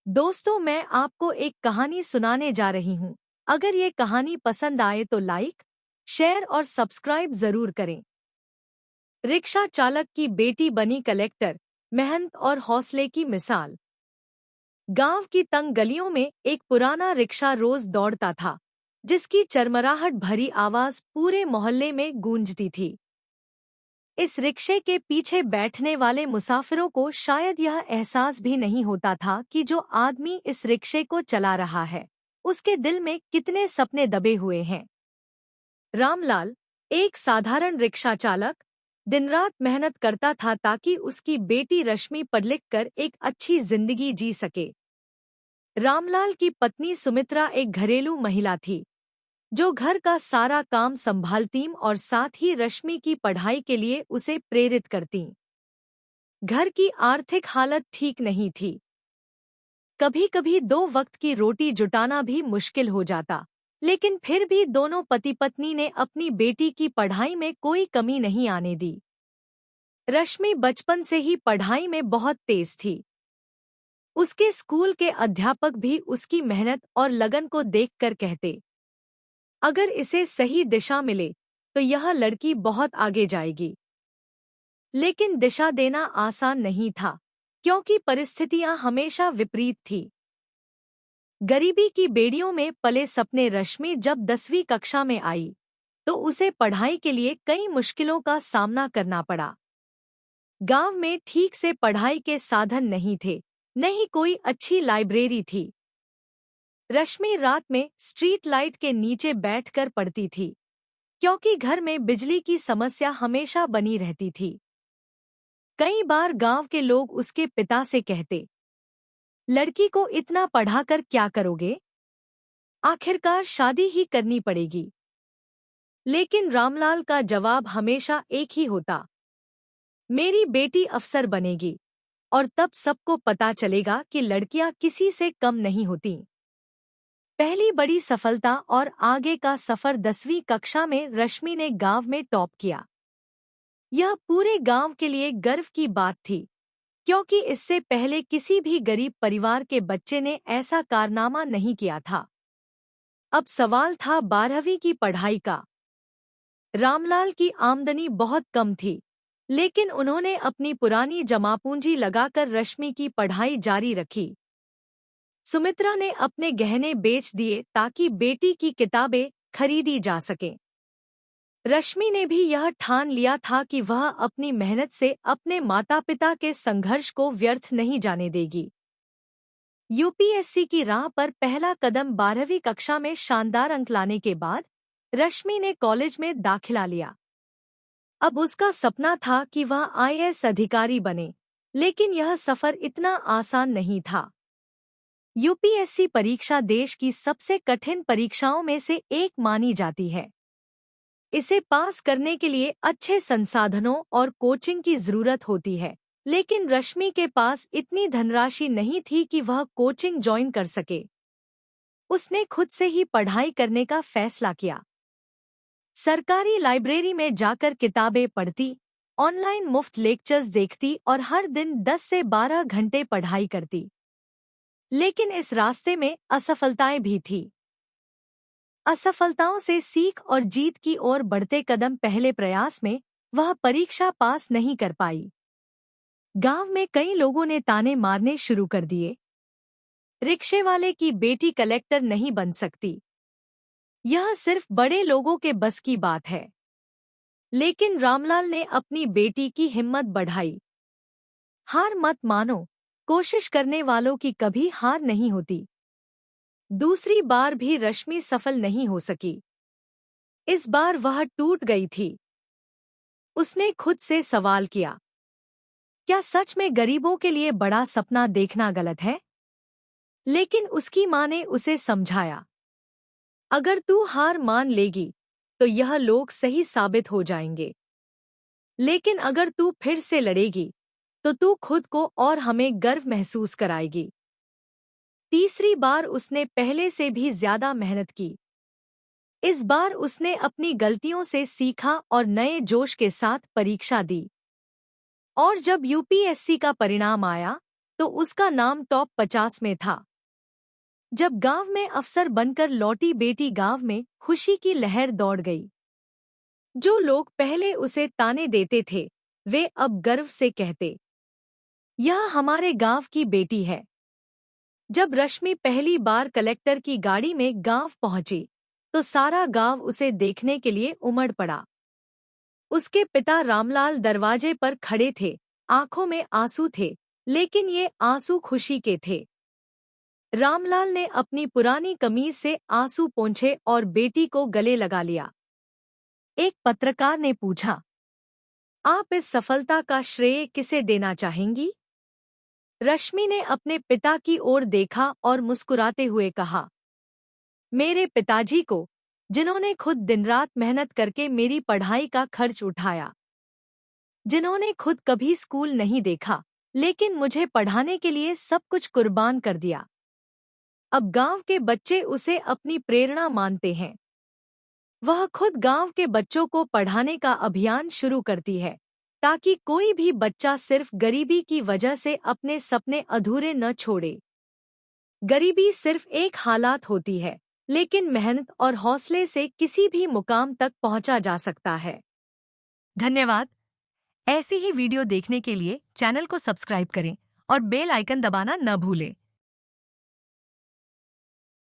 दोस्तों, मैं आपको एक कहानी सुनाने जा रही हूँ। अगर ये कहानी पसंद आए तो लाइक, शेयर और सब्सक्राइब जरूर करें। रिक्शा चालक की बेटी बनी कलेक्टर, मेहनत और हौसले की मिसाल। गांव की तंग गलियों में एक पुराना रिक्शा रोज दौड़ता था, जिसकी चरमराहट भरी आवाज पूरे मोहल्ले में गूंजती थी। इस रिक्शे के पीछे बैठने वाले मुसाफिरों को शायद यह एहसास भी नहीं होता था कि जो आदमी इस रिक्शे को चला रहा है, उसके दिल में कितने सपने दबे हुए हैं। रामलाल, एक साधारण रिक्शा चालक, दिन-रात मेहनत करता था ताकि उसकी बेटी रश्मि पढ़ लिख कर एक अच्छी जिंदगी जी सके। रामलाल की पत्नी सुमित्रा एक घरेलू महिला थी, जो घर का सारा काम संभालती और साथ ही रश्मि की पढ़ाई के लिए उसे प्रेरित करती। घर की आर्थिक हालत ठीक नहीं थी। कभी-कभी 2 वक्त की रोटी जुटाना भी मुश्किल हो जाता, लेकिन फिर भी दोनों पति पत्नी ने अपनी बेटी की पढ़ाई में कोई कमी नहीं आने दी। रश्मि बचपन से ही पढ़ाई में बहुत तेज थी। उसके स्कूल के अध्यापक भी उसकी मेहनत और लगन को देखकर कहते, अगर इसे सही दिशा मिले तो यह लड़की बहुत आगे जाएगी। लेकिन दिशा देना आसान नहीं था, क्योंकि परिस्थितियां हमेशा विपरीत थी। गरीबी की बेड़ियों में पले सपने रश्मि जब 10वीं कक्षा में आई, तो उसे पढ़ाई के लिए कई मुश्किलों का सामना करना पड़ा। गांव में ठीक से पढ़ाई के साधन नहीं थे, न ही कोई अच्छी लाइब्रेरी थी। रश्मि रात में स्ट्रीट लाइट के नीचे बैठकर पढ़ती थी, क्योंकि घर में बिजली की समस्या हमेशा बनी रहती थी। कई बार गांव के लोग उसके पिता से कहते, लड़की को इतना पढ़ाकर क्या करोगे? आखिरकार शादी ही करनी पड़ेगी। लेकिन रामलाल का जवाब हमेशा एक ही होता, मेरी बेटी अफसर बनेगी, और तब सबको पता चलेगा कि लड़कियां किसी से कम नहीं होती। पहली बड़ी सफलता और आगे का सफर 10वीं कक्षा में रश्मि ने गांव में टॉप किया। यह पूरे गांव के लिए गर्व की बात थी, क्योंकि इससे पहले किसी भी गरीब परिवार के बच्चे ने ऐसा कारनामा नहीं किया था। अब सवाल था 12वीं की पढ़ाई का। रामलाल की आमदनी बहुत कम थी, लेकिन उन्होंने अपनी पुरानी जमापूंजी लगाकर रश्मि की पढ़ाई जारी रखी। सुमित्रा ने अपने गहने बेच दिए ताकि बेटी की किताबें खरीदी जा सकें। रश्मि ने भी यह ठान लिया था कि वह अपनी मेहनत से अपने माता-पिता के संघर्ष को व्यर्थ नहीं जाने देगी। यूपीएससी की राह पर पहला कदम 12वीं कक्षा में शानदार अंक लाने के बाद रश्मि ने कॉलेज में दाखिला लिया। अब उसका सपना था कि वह आईएएस अधिकारी बने, लेकिन यह सफर इतना आसान नहीं था। यूपीएससी परीक्षा देश की सबसे कठिन परीक्षाओं में से एक मानी जाती है। इसे पास करने के लिए अच्छे संसाधनों और कोचिंग की जरूरत होती है, लेकिन रश्मि के पास इतनी धनराशि नहीं थी कि वह कोचिंग ज्वाइन कर सके। उसने खुद से ही पढ़ाई करने का फैसला किया। सरकारी लाइब्रेरी में जाकर किताबें पढ़ती, ऑनलाइन मुफ्त लेक्चर्स देखती और हर दिन 10 से 12 घंटे पढ़ाई करती। लेकिन इस रास्ते में असफलताएं भी थीं। असफलताओं से सीख और जीत की ओर बढ़ते कदम पहले प्रयास में वह परीक्षा पास नहीं कर पाई। गांव में कई लोगों ने ताने मारने शुरू कर दिए, रिक्शे वाले की बेटी कलेक्टर नहीं बन सकती, यह सिर्फ बड़े लोगों के बस की बात है। लेकिन रामलाल ने अपनी बेटी की हिम्मत बढ़ाई। हार मत मानो, कोशिश करने वालों की कभी हार नहीं होती। दूसरी बार भी रश्मि सफल नहीं हो सकी। इस बार वह टूट गई थी। उसने खुद से सवाल किया, क्या सच में गरीबों के लिए बड़ा सपना देखना गलत है? लेकिन उसकी माँ ने उसे समझाया, अगर तू हार मान लेगी तो यह लोग सही साबित हो जाएंगे, लेकिन अगर तू फिर से लड़ेगी तो तू खुद को और हमें गर्व महसूस कराएगी। तीसरी बार उसने पहले से भी ज्यादा मेहनत की। इस बार उसने अपनी गलतियों से सीखा और नए जोश के साथ परीक्षा दी। और जब यूपीएससी का परिणाम आया तो उसका नाम टॉप 50 में था। जब गांव में अफसर बनकर लौटी बेटी, गांव में खुशी की लहर दौड़ गई। जो लोग पहले उसे ताने देते थे, वे अब गर्व से कहते, यह हमारे गांव की बेटी है। जब रश्मि पहली बार कलेक्टर की गाड़ी में गांव पहुंची, तो सारा गांव उसे देखने के लिए उमड़ पड़ा। उसके पिता रामलाल दरवाजे पर खड़े थे, आंखों में आंसू थे, लेकिन ये आंसू खुशी के थे। रामलाल ने अपनी पुरानी कमीज से आंसू पोंछे और बेटी को गले लगा लिया। एक पत्रकार ने पूछा, आप इस सफलता का श्रेय किसे देना चाहेंगी? रश्मि ने अपने पिता की ओर देखा और मुस्कुराते हुए कहा, मेरे पिताजी को, जिन्होंने खुद दिन रात मेहनत करके मेरी पढ़ाई का खर्च उठाया, जिन्होंने खुद कभी स्कूल नहीं देखा, लेकिन मुझे पढ़ाने के लिए सब कुछ कुर्बान कर दिया। अब गांव के बच्चे उसे अपनी प्रेरणा मानते हैं। वह खुद गांव के बच्चों को पढ़ाने का अभियान शुरू करती है, ताकि कोई भी बच्चा सिर्फ गरीबी की वजह से अपने सपने अधूरे न छोड़े। गरीबी सिर्फ एक हालात होती है, लेकिन मेहनत और हौसले से किसी भी मुकाम तक पहुंचा जा सकता है। धन्यवाद। ऐसी ही वीडियो देखने के लिए चैनल को सब्सक्राइब करें और बेल आइकन दबाना न भूलें।